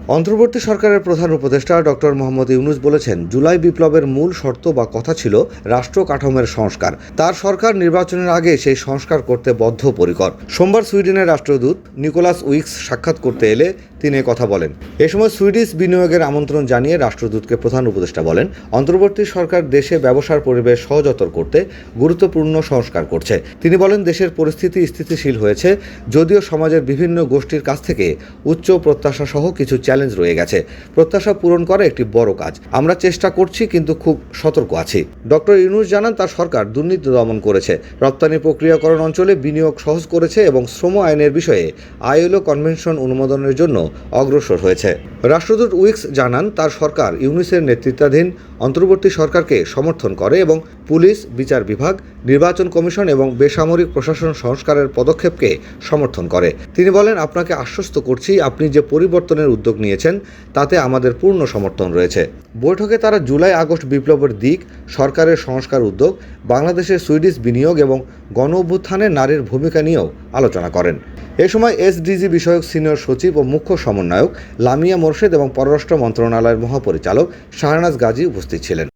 অন্তর্বর্তী সরকারের প্রধান উপদেষ্টা ডক্টর মোহাম্মদ ইউনূস বলেছেন, জুলাই বিপ্লবের মূল শর্ত বা কথা ছিল রাষ্ট্র কাঠামোর সংস্কার। তার সরকার নির্বাচনের আগে সেই সংস্কার করতে বদ্ধপরিকর। সোমবার সুইডেনের রাষ্ট্রদূত নিকোলাস উইক্স সাক্ষাৎ করতে এলে তিনি কথা বলেন। এ সময় সুইডিশ বিনিয়োগের আমন্ত্রণ জানিয়ে রাষ্ট্রদূতকে প্রধান উপদেষ্টা বলেন, অন্তর্বর্তী সরকার দেশে ব্যবসার পরিবেশ সহজতর করতে গুরুত্বপূর্ণ সংস্কার করছে। তিনি বলেন, দেশের পরিস্থিতি স্থিতিশীল হয়েছে, যদিও সমাজের বিভিন্ন গোষ্ঠীর কাছ থেকে উচ্চ প্রত্যাশা সহ কিছু চ্যালেঞ্জ রয়ে গেছে। প্রত্যাশা পূরণ করা একটি বড় কাজ। আমরা চেষ্টা করছি, কিন্তু খুব সতর্ক আছি। ডক্টর ইউনূস জানান, তার সরকার দুর্নীতি দমন করেছে, রপ্তানি প্রক্রিয়াকরণ অঞ্চলে বিনিয়োগ সহজ করেছে এবং শ্রম আইনের বিষয়ে আইএলও কনভেনশন অনুমোদনের জন্য অগ্রসর হয়েছে। রাষ্ট্রদূত উইক্স জানান, তার সরকার ইউনূসের নেতৃত্বাধীন অন্তর্বর্তী সরকারকে সমর্থন করে এবং পুলিশ, বিচার বিভাগ, নির্বাচন কমিশন এবং বেসামরিক প্রশাসন সংস্কারের পদক্ষেপকে সমর্থন করে। তিনি বলেন, আপনাকে আশ্বস্ত করছি, আপনি যে পরিবর্তনের উদ্যোগ নিয়েছেন তাতে আমাদের পূর্ণ সমর্থন রয়েছে। বৈঠকে তারা জুলাই আগস্ট বিপ্লবের দিক, সরকারের সংস্কার উদ্যোগ, বাংলাদেশের সুইডিশ বিনিয়োগ এবং গণ অভ্যুত্থানে নারীর ভূমিকা নিয়েও আলোচনা করেন। এ সময় এসডিজি বিষয়ক সিনিয়র সচিব ও মুখ্য সমন্বয়ক লামিয়া মোরশেদ এবং পররাষ্ট্র মন্ত্রণালয়ের মহাপরিচালক শাহনাজ গাজী উপস্থিত ছিলেন।